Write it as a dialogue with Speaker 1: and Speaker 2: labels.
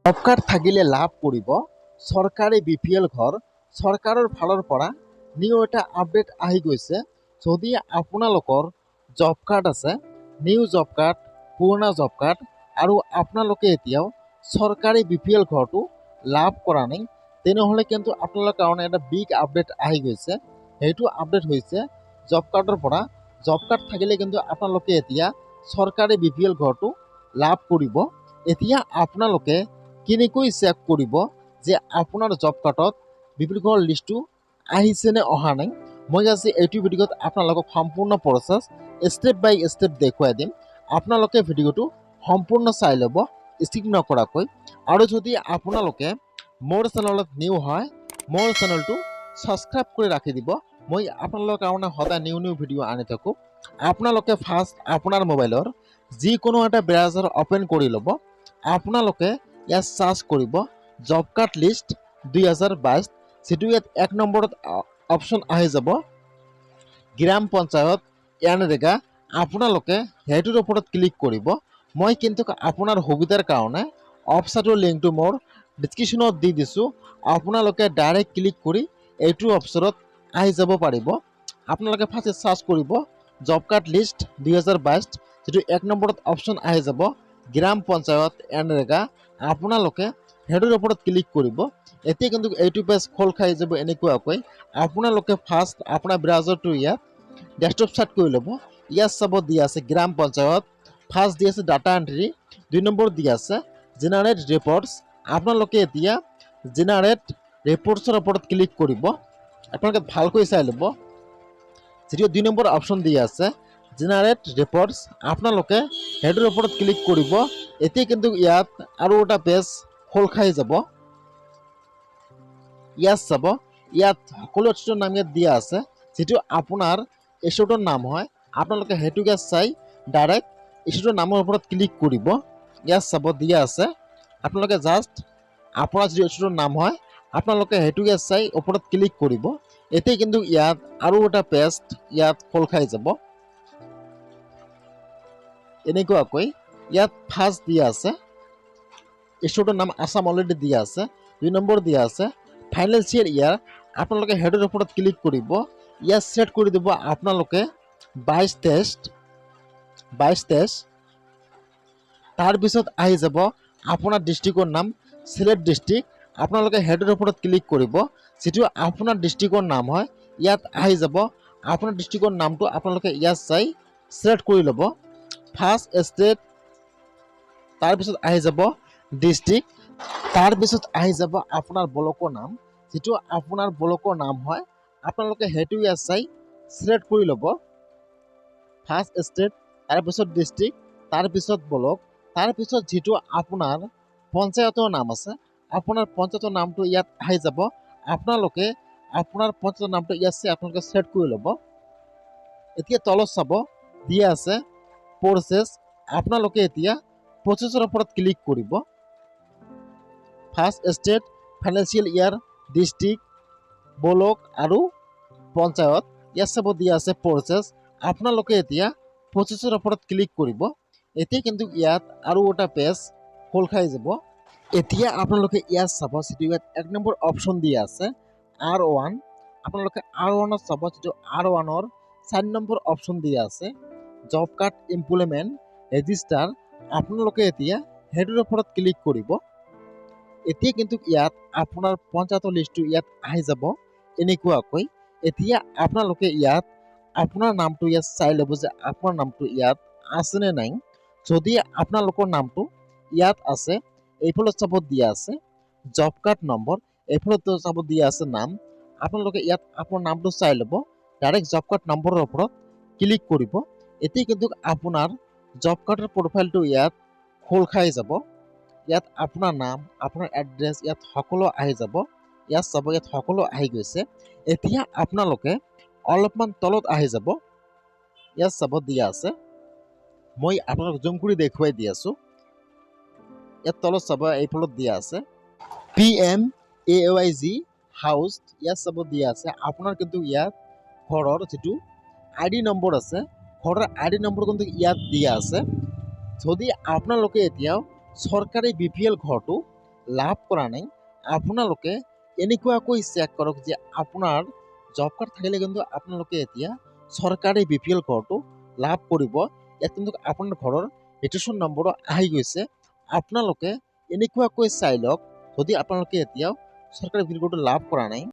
Speaker 1: Job card থাকিলে লাভ কৰিব চৰকাৰী BPL ঘৰ। চৰকাৰৰ ফালৰ পৰা নিউ এটা আপডেট আহি গৈছে। যদি আপোনালোকৰ জব কাৰ্ড আছে, নিউ জব কাৰ্ড, পুৰণা জব কাৰ্ড আৰু আপোনালোকে এতিয়াও চৰকাৰী BPL ঘৰটো লাভ কৰা নাই, তেনেহ'লে কিন্তু আপোনালোকৰ কাৰণে এটা বিগ আপডেট আহি গৈছে। সেইটো আপডেট হৈছে জব কাৰ্ডৰ পৰা। জব কাৰ্ড থাকিলে কিন্তু আপোনালোকে এতিয়া চৰকাৰী BPL ঘৰটো লাভ কৰিব। এতিয়া আপোনালোকে কেনেকৈ চেক কৰিব যে আপোনাৰ জব কাৰ্ডত BPL ঘৰৰ লিষ্টটো আহিছে নে অহা নাই। মই আজি এইটো ভিডিঅ'ত আপোনালোকক সম্পূৰ্ণ প্ৰচেছ ষ্টেপ বাই ষ্টেপ দেখুৱাই দিম। আপোনালোকে ভিডিঅ'টো সম্পূৰ্ণ চাই ল'ব স্কিপ নকৰাকৈ। আৰু যদি আপোনালোকে মোৰ চেনেলত নিউ হয়, মোৰ চেনেলটো ছাবস্ক্ৰাইব কৰি ৰাখি দিব। মই আপোনালোকৰ কাৰণে সদায় নিউ ভিডিঅ' আনি থাকোঁ। আপোনালোকে ফাৰ্ষ্ট আপোনাৰ মোবাইলৰ যিকোনো এটা ব্ৰাউজাৰ অ'পেন কৰি ল'ব। আপোনালোকে ইয়াত চাৰ্চ কৰিব জব কাৰ্ড লিষ্ট 2022, যিটো ইয়াত 1 নম্বৰত অপশ্যন আহি যাব গ্ৰাম পঞ্চায়ত এনৰেগা। আপোনালোকে সেইটোৰ ওপৰত ক্লিক কৰিব। মই কিন্তু আপোনাৰ সুবিধাৰ কাৰণে ৱেবছাইটৰ লিংকটো মোৰ ডিছক্ৰিপশ্যনত দি দিছোঁ। আপোনালোকে ডাইৰেক্ট ক্লিক কৰি এইটো অপশ্যনত আহি যাব পাৰিব। আপোনালোকে ফাৰ্ষ্ট চাৰ্চ কৰিব জব কাৰ্ড লিষ্ট 2022, যিটো 1 নম্বৰত অপশ্যন আহি যাব গ্ৰাম পঞ্চায়ত এনৰেগা। আপোনালোকে সেইটোৰ ওপৰত ক্লিক কৰিব। এতিয়া কিন্তু এইটো পেজ খোল খাই যাব এনেকুৱাকৈ। আপোনালোকে ফাৰ্ষ্ট আপোনাৰ ব্ৰাউজাৰটো ইয়াত ডেস্কটপ সেট কৰি ল'ব। ইয়াত চাব দিয়া আছে গ্ৰাম পঞ্চায়ত, ফাৰ্ষ্ট দি আছে ডাটা এণ্ট্ৰি, 2 নম্বৰ দি আছে জেনাৰেট ৰিপৰ্টছ। আপোনালোকে এতিয়া জেনাৰেট ৰিপৰ্টছৰ ওপৰত ক্লিক কৰিব। আপোনালোকে ভালকৈ চাই ল'ব, যিটো 2 নম্বৰ অপশ্যন দি আছে জেনাৰেট ৰিপৰ্টছ। আপোনালোকে সেইটোৰ ওপৰত ক্লিক কৰিব। এতিয়া কিন্তু ইয়াত আৰু এটা পেজ খোল খাই যাব। ইয়াত চাব, ইয়াত সকলো ষ্টুডেণ্টৰ নাম ইয়াত দিয়া আছে, যিটো আপোনাৰ ষ্টুডেণ্টৰ নাম হয়। আপোনালোকে সেইটোকে চাই ডাইৰেক্ট ষ্টুডেণ্টৰ নামৰ ওপৰত ক্লিক কৰিব। ইয়াত চাব দিয়া আছে, আপোনালোকে জাষ্ট আপোনাৰ যিটো ষ্টুডেণ্টৰ নাম হয় আপোনালোকে সেইটোকে চাই ওপৰত ক্লিক কৰিব। এতিয়া কিন্তু ইয়াত আৰু এটা পেজ ইয়াত খোল খাই যাব এনেকুৱাকৈ। ইয়াত ফাৰ্ষ্ট দিয়া আছে ষ্টুডেণ্টৰ নাম আছাম অলৰেডি দিয়া আছে, 2 নম্বৰ দিয়া আছে ফাইনেন্সিয়েল ইয়াৰ। আপোনালোকে হেডৰ ওপৰত ক্লিক কৰিব। ইয়াত সেট কৰি দিব আপোনালোকে 22-23। তাৰপিছত আহি যাব আপোনাৰ ডিষ্ট্ৰিক্টৰ নাম, চিলেক্ট ডিষ্ট্ৰিক্ট। আপোনালোকে হেডৰ ওপৰত ক্লিক কৰিব, যিটো আপোনাৰ ডিষ্ট্ৰিক্টৰ নাম হয়। ইয়াত আহি যাব আপোনাৰ ডিষ্ট্ৰিক্টৰ নামটো আপোনালোকে ইয়াত চাই চিলেক্ট কৰি ল'ব। ফাৰ্ষ্ট ষ্টেট, তাৰপিছত আহি যাব ডিষ্ট্ৰিক্ট, তাৰপিছত আহি যাব আপোনাৰ ব্লকৰ নাম, যিটো আপোনাৰ ব্লকৰ নাম হয়। আপোনালোকে সেইটো ইয়াত চাই চিলেক্ট কৰি ল'ব। ফাৰ্ষ্ট ষ্টেট, তাৰপিছত ডিষ্ট্ৰিক্ট, তাৰপিছত ব্লক, তাৰপিছত যিটো আপোনাৰ পঞ্চায়তৰ নাম আছে, আপোনাৰ পঞ্চায়তৰ নামটো ইয়াত আহি যাব। আপোনালোকে আপোনাৰ পঞ্চায়তৰ নামটো ইয়াত চাই আপোনালোকে চিলেক্ট কৰি ল'ব। এতিয়া তলত চাব দিয়া আছে প্ৰচেছ। আপোনালোকে এতিয়া প্ৰচেছৰ ওপৰত ক্লিক কৰিব। ফাৰ্ষ্ট ষ্টেট, ফাইনেন্সিয়েল ইয়াৰ, ডিষ্ট্ৰিক্ট, ব্লক আৰু পঞ্চায়ত। ইয়াত চাব দিয়া আছে প্ৰচেছ। আপোনালোকে এতিয়া প্ৰচেছৰ ওপৰত ক্লিক কৰিব। এতিয়া কিন্তু ইয়াত আৰু এটা পেজ খোল খাই যাব। এতিয়া আপোনালোকে ইয়াত চাব, যিটো ইয়াত 1 নম্বৰ অপশ্যন দিয়া আছে R1। আপোনালোকে R1ত চাব, যিটো R1ৰ 4 নম্বৰ অপশ্যন দিয়া আছে জব কাৰ্ড এমপ্লয়মেণ্ট ৰেজিষ্টাৰ। আপোনালোকে এতিয়া সেইটোৰ ওপৰত ক্লিক কৰিব। এতিয়া কিন্তু ইয়াত আপোনাৰ পঞ্চায়তৰ লিষ্টটো ইয়াত আহি যাব এনেকুৱাকৈ। এতিয়া আপোনালোকে ইয়াত আপোনাৰ নামটো ইয়াত চাই ল'ব যে আপোনাৰ নামটো ইয়াত আছেনে নাই। যদি আপোনালোকৰ নামটো ইয়াত আছে, এইফালে চাব দিয়া আছে জব কাৰ্ড নম্বৰ, এইফালে চাব দিয়া আছে নাম। আপোনালোকে ইয়াত আপোনাৰ নামটো চাই ল'ব, ডাইৰেক্ট জব কাৰ্ড নম্বৰৰ ওপৰত ক্লিক কৰিব। এতিয়া কিন্তু আপোনাৰ জব কাৰ্ডৰ প্ৰফাইলটো ইয়াত খোল খাই যাব। ইয়াত আপোনাৰ নাম, আপোনাৰ এড্ৰেছ ইয়াত সকলো আহি যাব। ইয়াত চাব, ইয়াত সকলো আহি গৈছে। এতিয়া আপোনালোকে অলপমান তলত আহি যাব। ইয়াত চাব দিয়া আছে, মই আপোনালোক জুম কৰি দেখুৱাই দি আছোঁ। ইয়াত তলত চাব এইফালত দিয়া আছে PMAYG হাউচ। ইয়াত চাব দিয়া আছে আপোনাৰ কিন্তু ইয়াত ঘৰৰ যিটো ID নম্বৰ আছে, ঘৰৰ ID নম্বৰ কিন্তু ইয়াত দিয়া আছে। যদি আপোনালোকে এতিয়াও চৰকাৰী BPL ঘৰটো লাভ কৰা নাই, আপোনালোকে এনেকুৱাকৈ চেক কৰক যে আপোনাৰ জব কাৰ্ড থাকিলে কিন্তু আপোনালোকে এতিয়া চৰকাৰী BPL ঘৰটো লাভ কৰিব। ইয়াত কিন্তু আপোনাৰ ঘৰৰ ৰেজিষ্ট্ৰেশ্যন নম্বৰো আহি গৈছে। আপোনালোকে এনেকুৱাকৈ চাই লওক, যদি আপোনালোকে এতিয়াও চৰকাৰী BPL ঘৰটো লাভ কৰা নাই